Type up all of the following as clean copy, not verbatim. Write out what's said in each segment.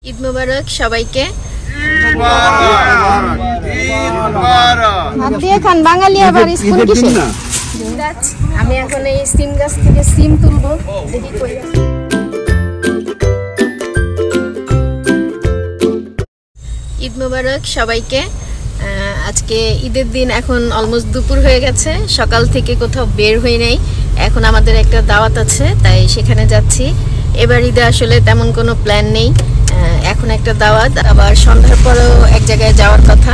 ঈদ মোবারক সবাইকে। হাত দিয়ে খান, বাঙালি আবার স্কুল কিসে? আমি এখন এই সিম গাছ থেকে সিম তুলবো, দেখি কই। ঈদ মোবারক সবাইকে। আজকে ঈদের দিন, এখন অলমোস্ট দুপুর হয়ে গেছে, সকাল থেকে কোথাও বের হই নাই। এখন আমাদের একটা দাওয়াত আছে, তাই সেখানে যাচ্ছি। এবার ঈদে আসলে তেমন কোনো প্ল্যান নেই, এখন একটা দাওয়াত, আবার সন্ধ্যার পরেও এক জায়গায় যাওয়ার কথা,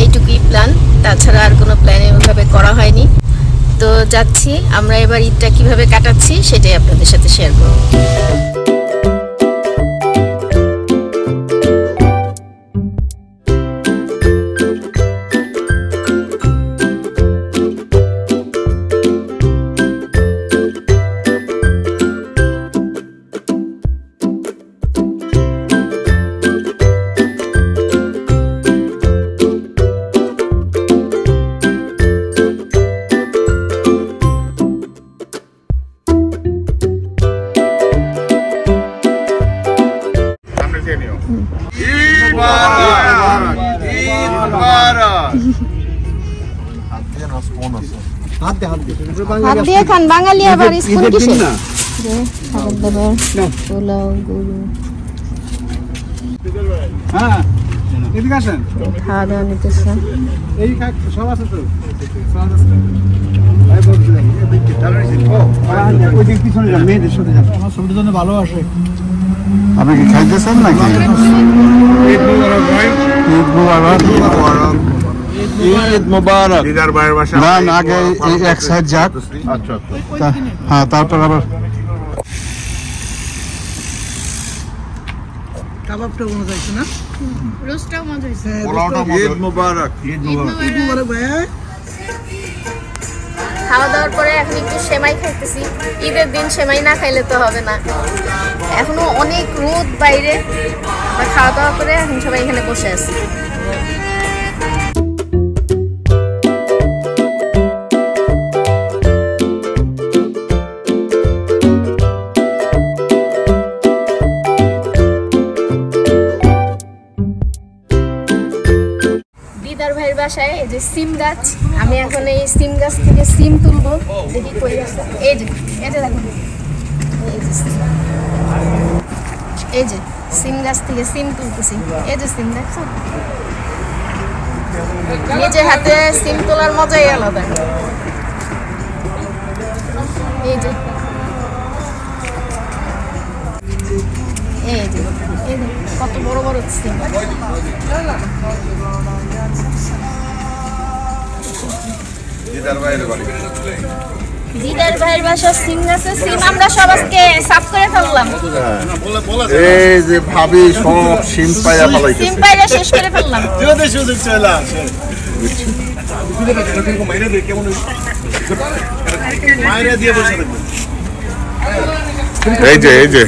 এইটুকুই প্ল্যান। তাছাড়া আর কোনো প্ল্যান ওইভাবে করা হয়নি। তো যাচ্ছি, আমরা এবার ঈদটা কিভাবে কাটাচ্ছি সেটাই আপনাদের সাথে শেয়ার করব। হাত দিয়ে খান, বাঙালি আবার স্কুল কিসে? খাবার দাবার, পোলাও, গরু, খাওয়া দাওয়া নিতেছে। আপনি কি খাইতেছেন নাকি? ঈদ মোবারক। না আগে এক সাইড যাক, হ্যাঁ, তারপর আবার কাবাবটা মজা হয়েছে না? রোস্টটাও মজা হয়েছে। ঈদ মোবারক। খাওয়া দাওয়ার পরে এখন একটু সেমাই খাইতেছি। ঈদের দিন সেমাই না খাইলে তো হবে না। এখনো অনেক রোদ বাইরে, খাওয়া দাওয়া করে এখন সবাই এখানে বসে আছে। দিদার ভাইয়ের বাসায় এই যে সিম গাছ, আমি এখন এই সিম গাছ থেকে সিম তুলবো, দেখি কই আছে। এই যে দেখুন, এই যে সিম গাছ থেকে সিম তুলতেছি। এই যে সিম দেখছো, নিজে হাতে সিম তোলার মজাই আলাদা। এই যে কত বড় বড় সিম। দিদার ভাইয়ের বাসা সিম গাছে সিম আমরা সব আজকে সাফ করে ফেললাম। এই যে ভাবি সব সিম পাইয়া ফেলাইতেছে, সিম পাইয়া শেষ করে ফেললাম। এই যে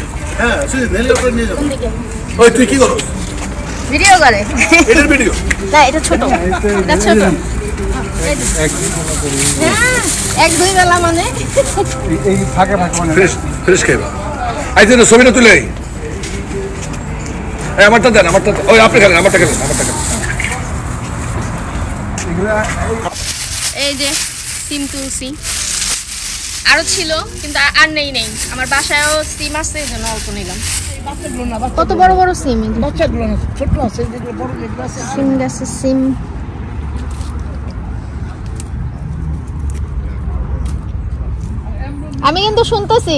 ওই তুই কি করো? ভিডিও করে। এটার ভিডিও না, এটা ছোট, এটা ছোট। এক দুই বেলা মানে এই ফাঁকে মানে ফ্রেশ খাইবা। আইতে না ছবিটা তুলে আমারটা দেন, আমারটা ওই আপনি খেলেন, আমারটা খেলেন। এই যে সিম তুলছি, আরো ছিল কিন্তু আর নেই। আমার বাসায়ও সিম আছে, এই জন্য অল্প নিলাম। কত বড় বড় সিম, বাচ্চাগুলো না, ছোট আছে, বড় যেগুলো আছে। সিম গাছে সিম। আমি কিন্তু শুনতেছি।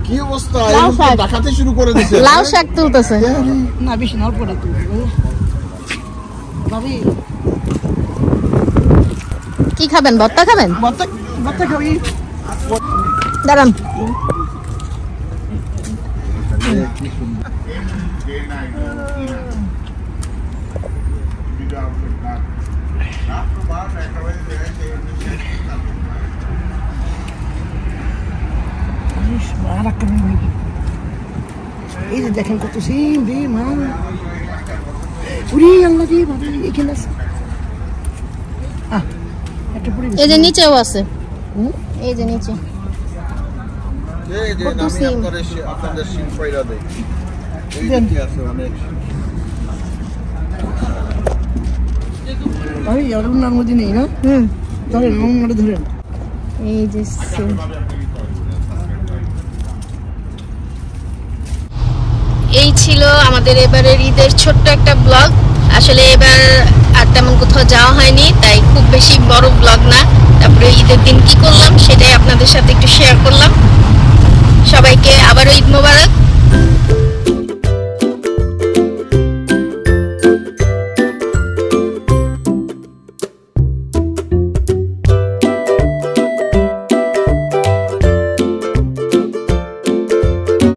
কি অবস্থা? ডাকাতে শুরু করে দিয়েছে। লাউ শাক তুলতেছে। না বেশি না, অল্প একটু ভাবি। কি খাবেন? ভর্তা খাবেন? ভর্তা খাবি? দাঁড়ান। এই যে দেখেন কত সিম রে মা, উড়ি আল্লাহ দিয়ে বাবা এখানে আছে একটা পরিবেশ এই যে নিচেও আছে এই যে নিচে এই যে কত আমি সিম? আপনাদের সিম পয়লা দেই এই দেন। কি আছে অনেক ভাই আর উনার মধ্যে নেই না ধরেন উনারে ধরেন এই যে সিম। এই ছিল আমাদের এবারের ঈদের ছোট্ট একটা ব্লগ। আসলে এবার আর তেমন কোথাও যাওয়া হয়নি, তাই খুব বেশি বড় ব্লগ না। তারপরে ঈদের দিন কি করলাম সেটাই আপনাদের সাথে একটু শেয়ার করলাম। সবাইকে আবারও ঈদ মোবারক।